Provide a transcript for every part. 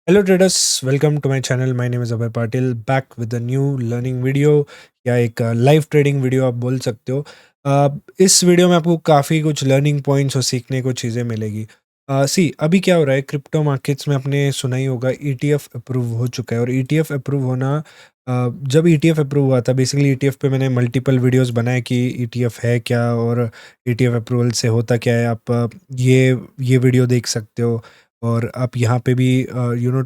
Hello traders, welcome to my channel. My name is Abhay Patil, back with a new learning video या एक live trading video आप बोल सकते हो। इस वीडियो में आपको काफ़ी कुछ लर्निंग पॉइंट्स और सीखने को चीज़ें मिलेगी। अभी क्या हो रहा है क्रिप्टो मार्केट्स में, आपने सुना ही होगा ईटीएफ अप्रूव हो चुका है। और ईटीएफ अप्रूव होना, जब ईटीएफ अप्रूव हुआ था, बेसिकली ईटीएफ पे मैंने मल्टीपल वीडियोस बनाए कि ईटीएफ है क्या और ईटीएफ अप्रूवल से होता क्या है। आप ये वीडियो देख सकते हो। और आप यहाँ पे भी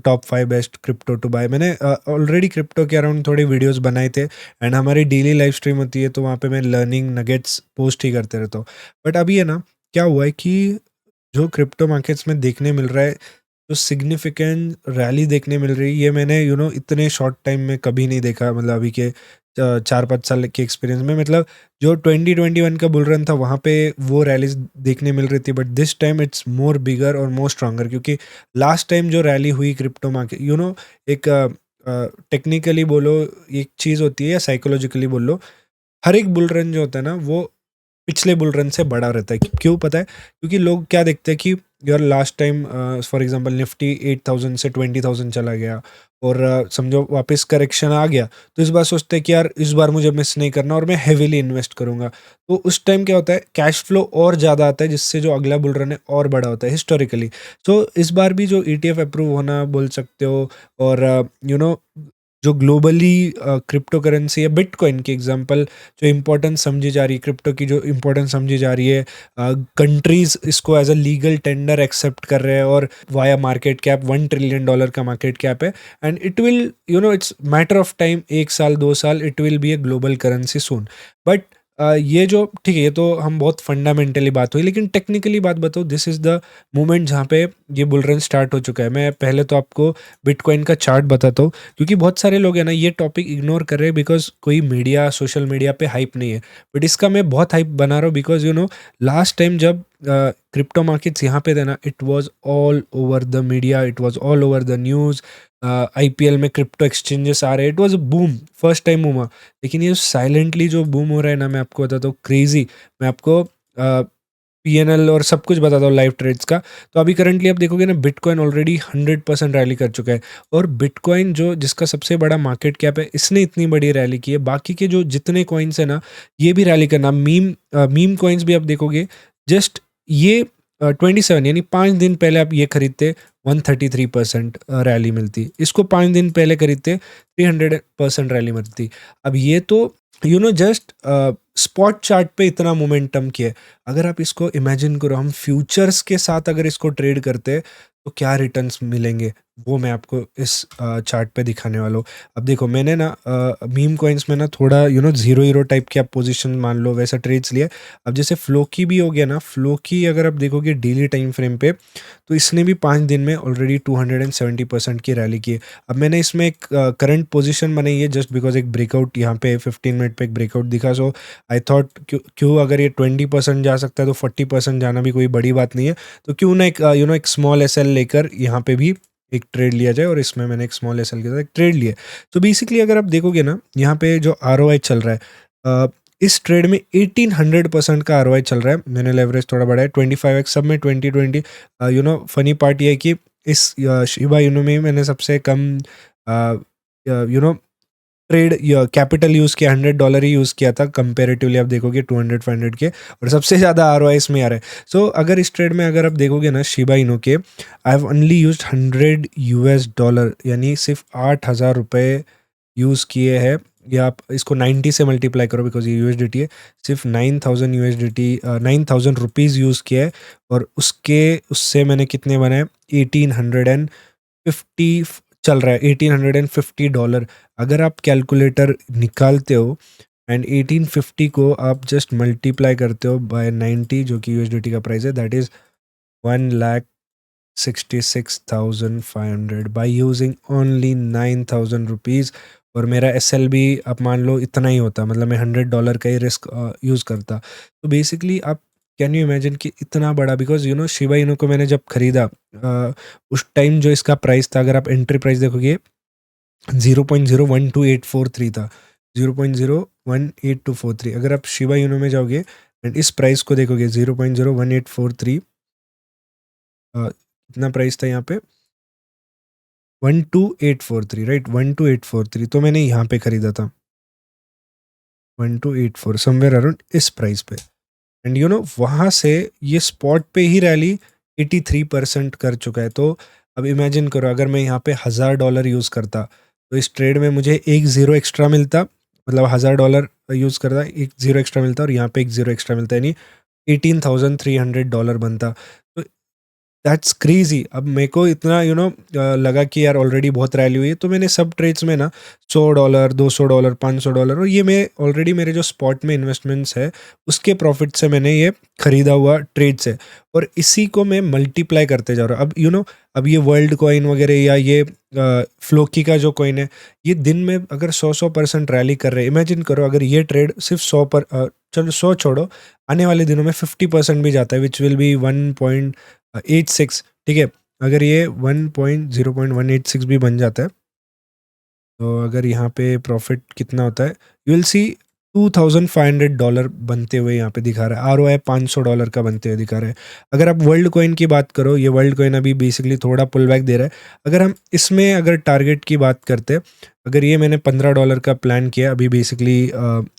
top 5 best crypto to buy, मैंने ऑलरेडी क्रिप्टो के अराउंड थोड़े वीडियोस बनाए थे। एंड हमारी डेली लाइव स्ट्रीम होती है तो वहाँ पे मैं लर्निंग नगेट्स पोस्ट ही करते रहता हूँ। बट अभी है ना, क्या हुआ है कि जो क्रिप्टो मार्केट्स में देखने मिल रहा है, जो सिग्निफिकेंट रैली देखने मिल रही है, ये मैंने इतने शॉर्ट टाइम में कभी नहीं देखा। मतलब अभी के 4-5 साल के एक्सपीरियंस में, मतलब जो 2021 का बुल रन था वहाँ पे वो रैलीज देखने मिल रही थी, but this time it's more bigger और मोर स्ट्रांगर। क्योंकि लास्ट टाइम जो रैली हुई क्रिप्टो मार्केट, एक टेक्निकली बोलो एक चीज़ होती है या साइकोलॉजिकली बोल लो, हर एक बुल रन जो होता है ना वो पिछले बुल रन से बड़ा रहता है। क्यों पता है? क्योंकि लोग क्या देखते हैं कि यार last time for example Nifty 8,000 से 20,000 चला गया और समझो वापस करेक्शन आ गया, तो इस बार सोचते हैं कि यार इस बार मुझे मिस नहीं करना और मैं हेविली इन्वेस्ट करूंगा। तो उस टाइम क्या होता है, कैश फ्लो और ज़्यादा आता है, जिससे जो अगला बुल रन है और बड़ा होता है हिस्टोरिकली। तो इस बार भी जो ईटीएफ अप्रूव होना बोल सकते हो, और जो ग्लोबली क्रिप्टो करेंसी है बिटकॉइन की एग्जांपल, जो इम्पोर्टेंस समझी जा रही है, क्रिप्टो की जो इम्पोर्टेंस समझी जा रही है, कंट्रीज इसको as a legal tender accept कर रहे हैं, और वाया मार्केट कैप $1 ट्रिलियन का मार्केट कैप है। And it will, it's matter of time, 1 साल 2 साल, it will be a global currency soon. But ये जो ठीक है, ये तो हम बहुत फंडामेंटली बात हुई, लेकिन टेक्निकली बात बताओ, दिस इज द मोमेंट जहाँ पे ये बुल रन स्टार्ट हो चुका है। मैं पहले तो आपको बिटकॉइन का चार्ट बताता हूँ, क्योंकि बहुत सारे लोग हैं ना ये टॉपिक इग्नोर कर रहे हैं बिकॉज कोई मीडिया सोशल मीडिया पे हाइप नहीं है। बट इसका मैं बहुत हाइप बना रहा हूँ बिकॉज लास्ट टाइम जब क्रिप्टो मार्केट्स यहाँ पे थे ना, it was all over the media, it was all over the news. IPL में क्रिप्टो एक्सचेंजेस आ रहे, it was boom, first time boom. लेकिन ये साइलेंटली जो बूम हो रहा है ना, मैं आपको बताता हूँ क्रेजी। मैं आपको पीएनएल और सब कुछ बताता हूँ लाइव ट्रेड्स का। तो अभी करंटली आप देखोगे ना, बिटकॉइन ऑलरेडी 100% रैली कर चुका है। और बिटकॉइन जो जिसका सबसे बड़ा मार्केट कैप है, इसने इतनी बड़ी रैली की है। बाकी के जो जितने कॉइन्स है ना, ये भी रैली करना, मीम कॉइन्स भी आप देखोगे, जस्ट ये 27 यानी 5 दिन पहले आप ये खरीदते, 133% रैली मिलती। इसको 5 दिन पहले खरीदते, 300% रैली मिलती। अब ये तो जस्ट स्पॉट चार्ट पे इतना मोमेंटम किया है। अगर आप इसको इमेजिन करो, हम फ्यूचर्स के साथ अगर इसको ट्रेड करते हैं तो क्या रिटर्न्स मिलेंगे, वो मैं आपको इस चार्ट पे दिखाने वाला हूँ। अब देखो, मैंने ना मीम कॉइन्स में ना थोड़ा जीरो हीरो टाइप की आप पोजीशन मान लो वैसा ट्रेड्स लिए। अब जैसे फ्लो की भी हो गया ना, फ्लो की अगर आप देखोगे डेली टाइम फ्रेम पे, तो इसने भी 5 दिन में ऑलरेडी 270% की रैली की है। अब मैंने इसमें एक करंट पोजीशन बनाई है जस्ट बिकॉज एक ब्रेकआउट यहाँ पे 15 मिनट पे एक ब्रेकआउट दिखा। सो आई थॉट क्यों अगर ये 20% जा सकता है तो 40% जाना भी कोई बड़ी बात नहीं है। तो क्यों ना एक एक स्मॉल एस एल लेकर यहाँ पे भी एक ट्रेड लिया जाए, और इसमें मैंने एक स्मॉल एस एल के साथ एक ट्रेड लिया। तो बेसिकली अगर आप देखोगे ना, यहाँ पे जो आर चल रहा है, इस ट्रेड में 1800% का आर चल रहा है। मैंने लेवरेज थोड़ा बढ़ाया, 25x सब में 2020। फनी पार्ट ये है कि इस शिबा इनू में मैंने सबसे कम you know trade capital use किया, $100 ही यूज़ किया था कंपेरेटिवली। आप देखोगे 200 500 के, और सबसे ज़्यादा आर इसमें आ रहा है। सो अगर इस ट्रेड में अगर आप देखोगे ना शिबा इनू के, आई हैव ओनली यूज $100, यानी सिर्फ $8,000 यूज़ किए हैं। या आप इसको 90 से मल्टीप्लाई करो बिकॉज ये यूएसडीटी है। सिर्फ 9,000 यूएसडीटी, 9,000 रुपीज़ यूज़ किया है। और उससे मैंने कितने बनाए, 1850 चल रहा है, $1850। अगर आप कैलकुलेटर निकालते हो एंड 1850 को आप जस्ट मल्टीप्लाई करते हो बाय 90, जो कि यूएसडीटी का प्राइस है, that is 1,66,500 by using only 9,000 rupees. और मेरा एस एल भी आप मान लो इतना ही होता, मतलब मैं $100 का ही रिस्क यूज़ करता। तो बेसिकली आप कैन यू इमेजिन कि इतना बड़ा, बिकॉज शिबा इनू को मैंने जब खरीदा, उस टाइम जो इसका प्राइस था, अगर आप एंट्री प्राइस देखोगे, 0.012843 था, 0.018243। अगर आप शिबा यूनो में जाओगे एंड इस प्राइस को देखोगे, 0.01843, कितना प्राइस था यहाँ पे, 12843 राइट, 12843 तो मैंने यहाँ पे खरीदा था 1284 समवेयर अराउंड इस प्राइस पे। एंड वहाँ से ये स्पॉट पे ही रैली 83% कर चुका है। तो अब इमेजिन करो, अगर मैं यहाँ पे $1000 यूज़ करता तो इस ट्रेड में मुझे एक ज़ीरो एक्स्ट्रा मिलता, मतलब $1000 यूज़ करता, एक ज़ीरो एक्स्ट्रा मिलता, और यहाँ पे एक ज़ीरो एक्स्ट्रा मिलता, यानी $18,300 बनता। तो दैट्स क्रेजी। अब मेरे को इतना लगा कि यार ऑलरेडी बहुत रैली हुई है, तो मैंने सब ट्रेड्स में ना $100, $200, $500, और ये मैं ऑलरेडी मेरे जो स्पॉट में इन्वेस्टमेंट्स है उसके प्रॉफिट से मैंने ये खरीदा हुआ ट्रेड्स है, और इसी को मैं मल्टीप्लाई करते जा रहा हूँ। अब अब ये वर्ल्ड कॉइन वगैरह या ये फ्लोकी का जो कॉइन है, ये दिन में अगर 100% रैली कर रहे हैं, इमेजिन करो अगर ये ट्रेड सिर्फ 100 छोड़ो, आने वाले दिनों में 50% भी जाता है, विच विल बी 1.86, ठीक है। अगर ये 1.0.186 भी बन जाता है, तो अगर यहाँ पे प्रॉफिट कितना होता है, यू विल सी $2,500 बनते हुए यहाँ पे दिखा रहा है। ROI $500 का बनते हुए दिखा रहा है। अगर आप वर्ल्ड कॉइन की बात करो, ये वर्ल्ड कॉइन अभी बेसिकली थोड़ा पुल बैक दे रहा है। अगर हम इसमें अगर टारगेट की बात करते हैं, अगर ये मैंने $15 का प्लान किया, अभी बेसिकली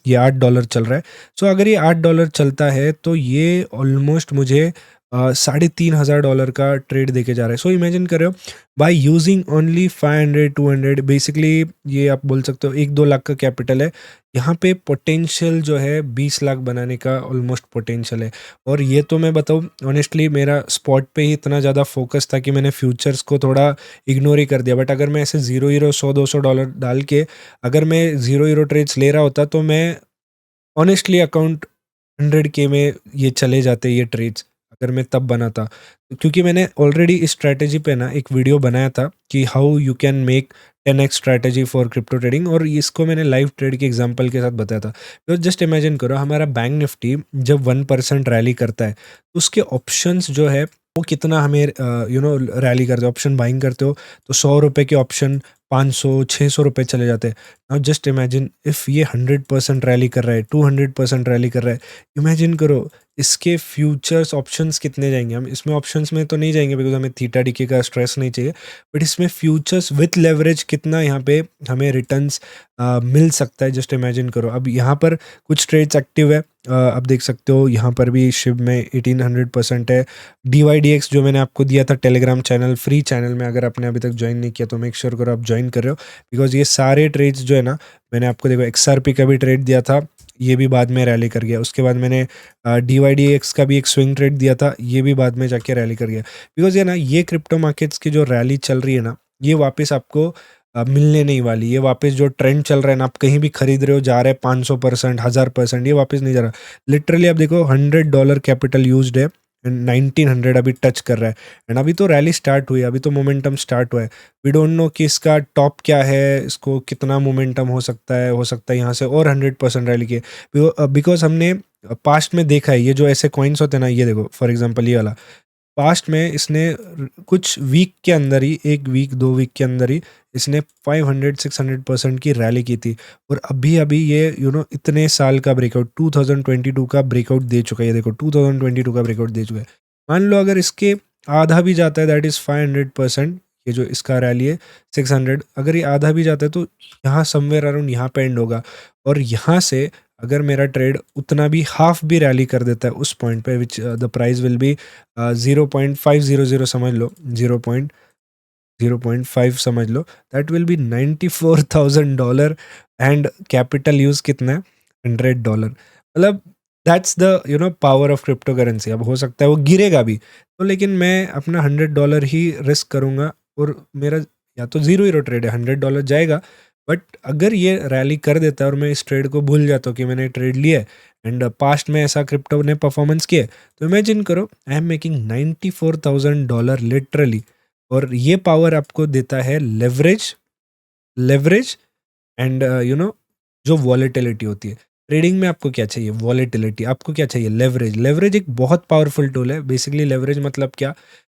ये $8 चल रहा है। सो अगर ये $8 चलता है तो ये ऑलमोस्ट मुझे $3,500 का ट्रेड देके जा रहा है। सो इमेजिन कर रहे हो, बाय यूजिंग ओनली 500-200, बेसिकली ये आप बोल सकते हो 1-2 लाख का कैपिटल है। यहाँ पे पोटेंशियल जो है 20 लाख बनाने का ऑलमोस्ट पोटेंशियल है। और ये तो मैं बताऊँ ऑनेस्टली, मेरा स्पॉट पे ही इतना ज़्यादा फोकस था कि मैंने फ्यूचर्स को थोड़ा इग्नोर ही कर दिया। बट अगर मैं ऐसे ज़ीरो हीरो $100-200 डाल के अगर मैं ज़ीरो हीरो ट्रेड्स ले रहा होता, तो मैं ऑनेस्टली अकाउंट 100K में ये चले जाते ये ट्रेड्स, अगर मैं तब बनाता। क्योंकि मैंने ऑलरेडी इस स्ट्रैटेजी पे ना एक वीडियो बनाया था कि how you can make 10x strategy for crypto trading, और इसको मैंने लाइव ट्रेड के एग्जांपल के साथ बताया था। तो जस्ट इमेजिन करो, हमारा बैंक निफ्टी जब 1% रैली करता है, तो उसके ऑप्शंस जो है वो कितना हमें रैली करते हो, ऑप्शन बाइंग करते हो, तो ₹100 के ऑप्शन 500-600 चले जाते हैं। नाउ जस्ट इमेजिन इफ़ ये 100% रैली कर रहा है, 200% रैली कर रहा है, इमेजिन करो इसके फ्यूचर्स ऑप्शंस कितने जाएंगे। हम इसमें ऑप्शंस में तो नहीं जाएंगे बिकॉज हमें थीटा डीके का स्ट्रेस नहीं चाहिए, बट इसमें फ्यूचर्स विथ लेवरेज कितना यहाँ पे हमें रिटर्न्स मिल सकता है, जस्ट इमेजिन करो। अब यहाँ पर कुछ ट्रेड्स एक्टिव है, आप देख सकते हो यहाँ पर भी शिव में 1800% है। DYDX जो मैंने आपको दिया था टेलीग्राम चैनल, फ्री चैनल में, अगर आपने अभी तक ज्वाइन नहीं किया तो मेक श्योर करो आप ज्वाइन कर रहे हो, बिकॉज ये सारे ट्रेड्स जो है ना, मैंने आपको देखो XRP का भी ट्रेड दिया था, ये भी बाद में रैली कर गया। उसके बाद मैंने DYDX का भी एक स्विंग ट्रेड दिया था, ये भी बाद में जाके रैली कर गया। बिकॉज ये ना, ये क्रिप्टो मार्केट्स की जो रैली चल रही है ना, ये वापस आपको मिलने नहीं वाली। ये वापस जो ट्रेंड चल रहा है ना, आप कहीं भी खरीद रहे हो, जा रहा है 500%, 1000%, ये वापस नहीं जा रहा। लिटरली आप देखो $100 कैपिटल यूज्ड है, 1900 अभी टच कर रहा है। एंड अभी तो रैली स्टार्ट हुई है, अभी तो मोमेंटम स्टार्ट हुआ है। वी डोंट नो कि इसका टॉप क्या है, इसको कितना मोमेंटम हो सकता है यहाँ से और 100% रैली के, बिकॉज हमने पास्ट में देखा है, ये जो ऐसे कॉइन्स होते हैं ना, ये देखो फॉर एग्जांपल ये वाला, पास्ट में इसने कुछ वीक के अंदर ही, 1 वीक 2 वीक के अंदर ही इसने 500-600% की रैली की थी। और अभी अभी ये इतने साल का ब्रेकआउट 2022 का ब्रेकआउट दे चुका है। ये देखो 2022 का ब्रेकआउट दे चुका है। मान लो अगर इसके आधा भी जाता है, दैट इज़ 500%, ये जो इसका रैली है 600, अगर ये आधा भी जाता है तो यहाँ समवेयर अराउंड यहाँ पे एंड होगा। और यहाँ से अगर मेरा ट्रेड उतना भी हाफ भी रैली कर देता है उस पॉइंट पे, which the price will be 0.500 समझ लो, 0.5 समझ लो, that will be $94,000 and capital use कितना है, $100। मतलब that's the power of crypto currency. अब हो सकता है वो गिरेगा भी, तो लेकिन मैं अपना $100 ही रिस्क करूँगा, और मेरा या तो ज़ीरो हीरो ट्रेड है, $100 जाएगा। बट अगर ये रैली कर देता है और मैं इस ट्रेड को भूल जाता हूँ कि मैंने ट्रेड लिया है, एंड पास्ट में ऐसा क्रिप्टो ने परफॉर्मेंस किया है, तो इमेजिन करो आई एम मेकिंग $94,000 लिटरली। और ये पावर आपको देता है लेवरेज, लेवरेज एंड जो वॉलेटिलिटी होती है ट्रेडिंग में। आपको क्या चाहिए, वॉलेटिलिटी। आपको क्या चाहिए, लेवरेज। लेवरेज एक बहुत पावरफुल टूल है। बेसिकली लेवरेज मतलब क्या,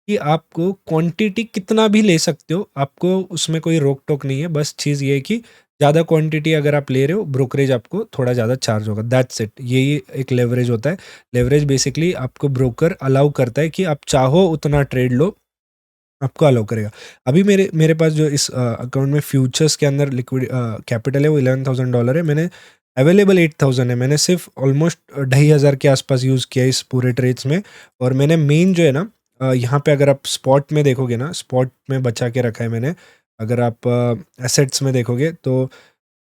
कि आपको क्वांटिटी कितना भी ले सकते हो, आपको उसमें कोई रोक टोक नहीं है। बस चीज़ ये है कि ज़्यादा क्वांटिटी अगर आप ले रहे हो, ब्रोकरेज आपको थोड़ा ज़्यादा चार्ज होगा, दैट्स इट। यही एक लेवरेज होता है। लेवरेज बेसिकली आपको ब्रोकर अलाउ करता है कि आप चाहो उतना ट्रेड लो, आपको अलाउ करेगा। अभी मेरे मेरे पास जो इस अकाउंट में फ्यूचर्स के अंदर लिक्विड कैपिटल है वो $11,000 है। मैंने अवेलेबल 8,000 है। मैंने सिर्फ ऑलमोस्ट 2,500 के आसपास यूज़ किया इस पूरे ट्रेड्स में। और मैंने मेन जो है ना यहाँ पे अगर आप स्पॉट में देखोगे ना, स्पॉट में बचा के रखा है मैंने। अगर आप एसेट्स में देखोगे तो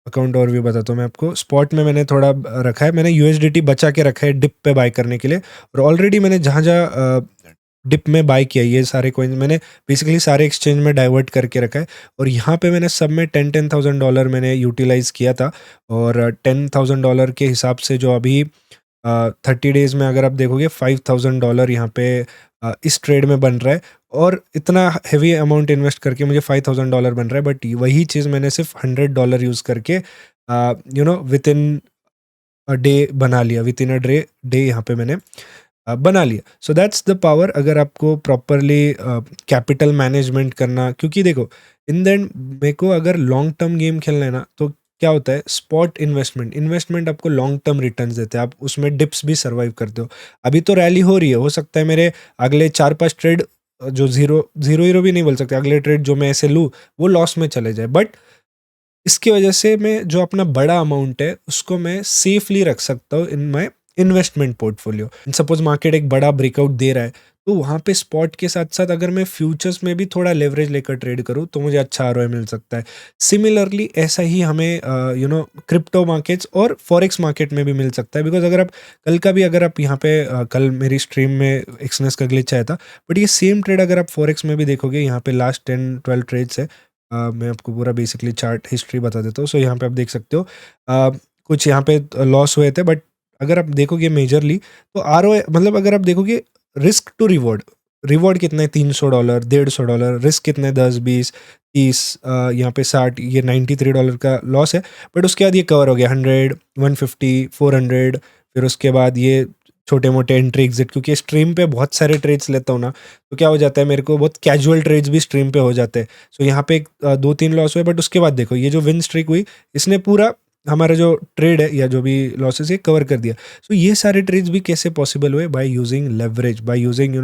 अकाउंट ओवरव्यू बताता हूँ मैं आपको। स्पॉट में मैंने थोड़ा रखा है, मैंने यूएसडीटी बचा के रखा है डिप पे बाय करने के लिए। और ऑलरेडी मैंने जहाँ जहाँ डिप में बाय किया ये सारे कॉइन्स मैंने बेसिकली सारे एक्सचेंज में डाइवर्ट करके रखा है। और यहाँ पे मैंने सब में $10,000 मैंने यूटिलाइज़ किया था। और $10,000 के हिसाब से जो अभी 30 डेज़ में अगर आप देखोगे $5,000 यहाँ पे इस ट्रेड में बन रहा है। और इतना हेवी अमाउंट इन्वेस्ट करके मुझे $5,000 बन रहा है, बट वही चीज़ मैंने सिर्फ $100 यूज़ करके विद इन अ डे बना लिया। विद इन अ डे यहाँ पे मैंने बना लिया। सो दैट्स द पावर अगर आपको प्रॉपरली कैपिटल मैनेजमेंट करना। क्योंकि देखो इन द एंड मेरे को अगर लॉन्ग टर्म गेम खेलना है ना, तो क्या होता है, स्पॉट इन्वेस्टमेंट आपको लॉन्ग टर्म रिटर्न्स देते हैं। आप उसमें डिप्स भी सर्वाइव करते हो। अभी तो रैली हो रही है, हो सकता है मेरे अगले 4-5 ट्रेड जो ज़ीरो ज़ीरो हीरो भी नहीं बोल सकते, अगले ट्रेड जो मैं ऐसे लूँ वो लॉस में चले जाए। बट इसकी वजह से मैं जो अपना बड़ा अमाउंट है उसको मैं सेफली रख सकता हूँ in my investment portfolio. Suppose market एक बड़ा ब्रेकआउट दे रहा है, तो वहाँ पे स्पॉट के साथ साथ अगर मैं फ्यूचर्स में भी थोड़ा लेवरेज लेकर ट्रेड करूँ तो मुझे अच्छा आरओआई मिल सकता है। सिमिलरली ऐसा ही हमें क्रिप्टो मार्केट्स और फॉरेक्स मार्केट में भी मिल सकता है। बिकॉज अगर आप कल का भी अगर आप यहाँ पे कल मेरी स्ट्रीम में एक्सनेस का ग्लिच आया था, बट ये सेम ट्रेड अगर आप फॉरेक्स में भी देखोगे, यहाँ पे लास्ट 10-12 ट्रेड्स है। मैं आपको पूरा बेसिकली चार्ट हिस्ट्री बता देता हूँ। सो यहाँ पे आप देख सकते हो कुछ यहाँ पे लॉस हुए थे, बट अगर आप देखोगे मेजरली तो आरओआई मतलब अगर आप देखोगे रिस्क टू रिवॉर्ड, रिवॉर्ड कितना है $300, $150, रिस्क कितना है 10-20-30, यहाँ पे 60, ये $93 का लॉस है। बट उसके बाद ये कवर हो गया 100, 150, 400। फिर उसके बाद ये छोटे मोटे एंट्री एग्जिट, क्योंकि स्ट्रीम पे बहुत सारे ट्रेड्स लेता हूँ ना, तो क्या हो जाता है मेरे को बहुत कैजुअल ट्रेड्स भी स्ट्रीम पे हो जाते हैं। सो यहाँ पे 2-3 लॉस हुए, बट उसके बाद देखो ये जो विन स्ट्रीक हुई इसने पूरा हमारा जो ट्रेड है या जो भी लॉसेस है कवर कर दिया। सो ये सारे ट्रेड्स भी कैसे पॉसिबल हुए, by using leverage, by using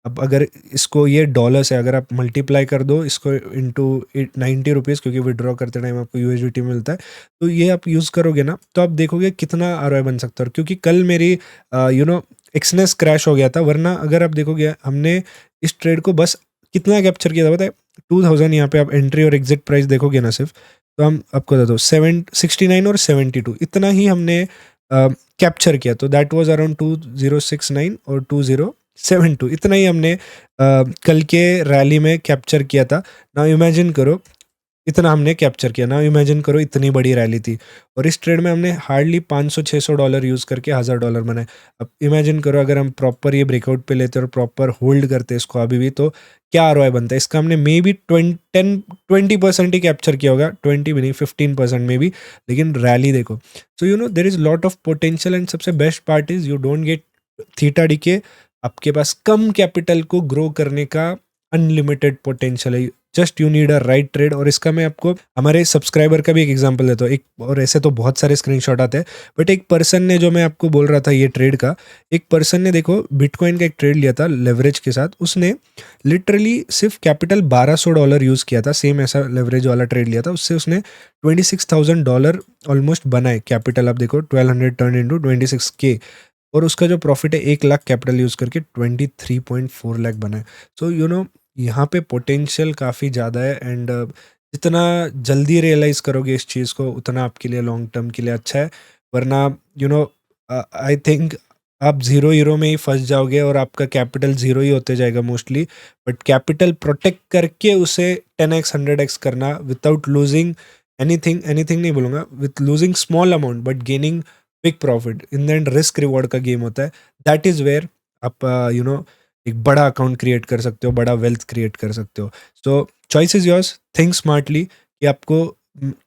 अब अगर इसको ये डॉलर्स है, अगर आप मल्टीप्लाई कर दो इसको इंटू 90 रुपीज़, क्योंकि विड्रॉ करते टाइम आपको यूएसडीटी मिलता है, तो ये आप यूज़ करोगे ना तो आप देखोगे कितना आरओआई बन सकता है। क्योंकि कल मेरी एक्सनेस क्रैश हो गया था, वरना अगर आप देखोगे हमने इस ट्रेड को बस कितना कैप्चर किया था पता है, 2000। यहाँ पे आप एंट्री और एग्जिट प्राइस देखोगे ना सिर्फ, तो हम आपको बता दो 69 और 72 इतना ही हमने कैप्चर किया। तो दैट वाज अराउंड 2069 और 2072 इतना ही हमने कल के रैली में कैप्चर किया था। नाउ इमेजिन करो इतना हमने कैप्चर किया। ना इमेजिन करो इतनी बड़ी रैली थी, और इस ट्रेड में हमने हार्डली $500-600 यूज़ करके $1000 बनाए। अब इमेजिन करो अगर हम प्रॉपर ये ब्रेकआउट पे लेते और प्रॉपर होल्ड करते इसको अभी भी, तो क्या आरओआई बनता है इसका। हमने मे बी 20% ही कैप्चर किया होगा, 20 भी नहीं, 15% में भी। लेकिन रैली देखो। So there is lot of potential, and सबसे best part is you don't get theta decay. आपके पास कम कैपिटल को ग्रो करने का अनलिमिटेड पोटेंशियल है। Just you need a right trade. और इसका मैं आपको हमारे सब्सक्राइबर का भी एक एग्जांपल देता हूँ। एक और ऐसे तो बहुत सारे स्क्रीनशॉट आते हैं, बट एक पर्सन ने, जो मैं आपको बोल रहा था ये ट्रेड का, एक पर्सन ने देखो बिटकॉइन का एक ट्रेड लिया था लेवरेज के साथ। उसने लिटरली सिर्फ कैपिटल $1200 यूज़ किया था, सेम ऐसा लेवरेज वाला ट्रेड लिया था। उससे उसने $26,000 ऑलमोस्ट बनाए कैपिटल। आप देखो 1200 टर्न इंटू 26K, और उसका जो प्रॉफिट है 1 लाख कैपिटल यूज़ करके 23.4 लाख बना है। सो यहाँ पे पोटेंशियल काफ़ी ज़्यादा है। एंड जितना जल्दी रियलाइज़ करोगे इस चीज़ को, उतना आपके लिए लॉन्ग टर्म के लिए अच्छा है। वरना आई थिंक आप ज़ीरो हीरो में ही फंस जाओगे और आपका कैपिटल ज़ीरो ही होते जाएगा मोस्टली। बट कैपिटल प्रोटेक्ट करके उसे 10x 100x करना विदाउट लूजिंग एनीथिंग नहीं बोलूँगा, with losing small amount but gaining big profit. In the end risk reward का गेम होता है। दैट इज़ वेयर आप एक बड़ा अकाउंट क्रिएट कर सकते हो, बड़ा वेल्थ क्रिएट कर सकते हो। सो choice is yours, think smartly कि आपको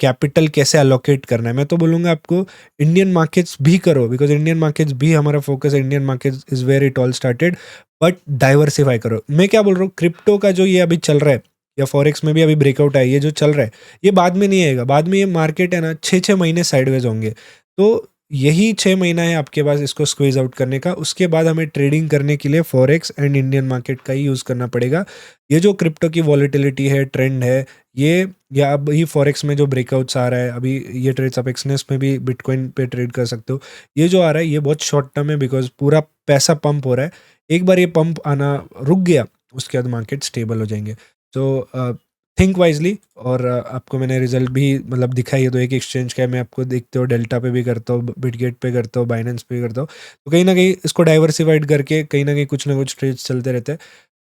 कैपिटल कैसे अलोकेट करना है। मैं तो बोलूँगा आपको इंडियन मार्केट्स भी करो, बिकॉज इंडियन मार्केट्स भी हमारा फोकस है। Indian markets is where it all started, but diversify करो। मैं क्या बोल रहा हूँ, क्रिप्टो का जो ये अभी चल रहा है, या फॉरेक्स में भी अभी ब्रेकआउट है, ये जो चल रहा है ये बाद में नहीं आएगा। बाद में ये मार्केट है ना 6-6 महीने साइडवेज होंगे। तो यही 6 महीना है आपके पास इसको स्क्वीज़ आउट करने का। उसके बाद हमें ट्रेडिंग करने के लिए फॉरेक्स एंड इंडियन मार्केट का ही यूज़ करना पड़ेगा। ये जो क्रिप्टो की वॉलेटिलिटी है, ट्रेंड है, ये या अब ये फॉरेक्स में जो ब्रेकआउट्स आ रहा है, अभी ये ट्रेड्स आप एक्सनेस में भी बिटकॉइन पे ट्रेड कर सकते हो। ये जो आ रहा है ये बहुत शॉर्ट टर्म है बिकॉज़ पूरा पैसा पंप हो रहा है। एक बार ये पंप आना रुक गया, उसके बाद मार्केट स्टेबल हो जाएँगे। तो थिंक वाइज़ली। और आपको मैंने रिज़ल्ट भी मतलब दिखाई है, तो एक एक्सचेंज का है, मैं आपको देखते हो डेल्टा पे भी करता हूँ, बिटगेट पे करता हूँ, बाइनेंस पे भी करता हूँ। तो कहीं न कहीं इसको डाइवर्सिफ़ाइड करके कहीं न कहीं कुछ ना कुछ ट्रेड्स चलते रहते हैं।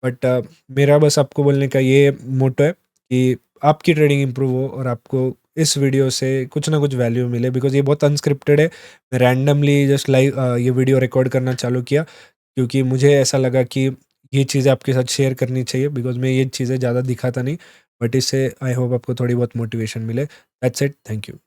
बट मेरा बस आपको बोलने का ये मोटो है कि आपकी ट्रेडिंग इम्प्रूव हो और आपको इस वीडियो से कुछ ना कुछ वैल्यू मिले बिकॉज़ ये बहुत अनस्क्रिप्टेड है। मैं रैंडमली जस्ट लाइव ये वीडियो रिकॉर्ड करना चालू किया क्योंकि मुझे ऐसा लगा कि ये चीज़ें आपके साथ शेयर करनी चाहिए बिकॉज़ मैं ये चीज़ें ज़्यादा दिखाता नहीं। बट इससे आई होप आपको थोड़ी बहुत मोटिवेशन मिले। That's it, thank you.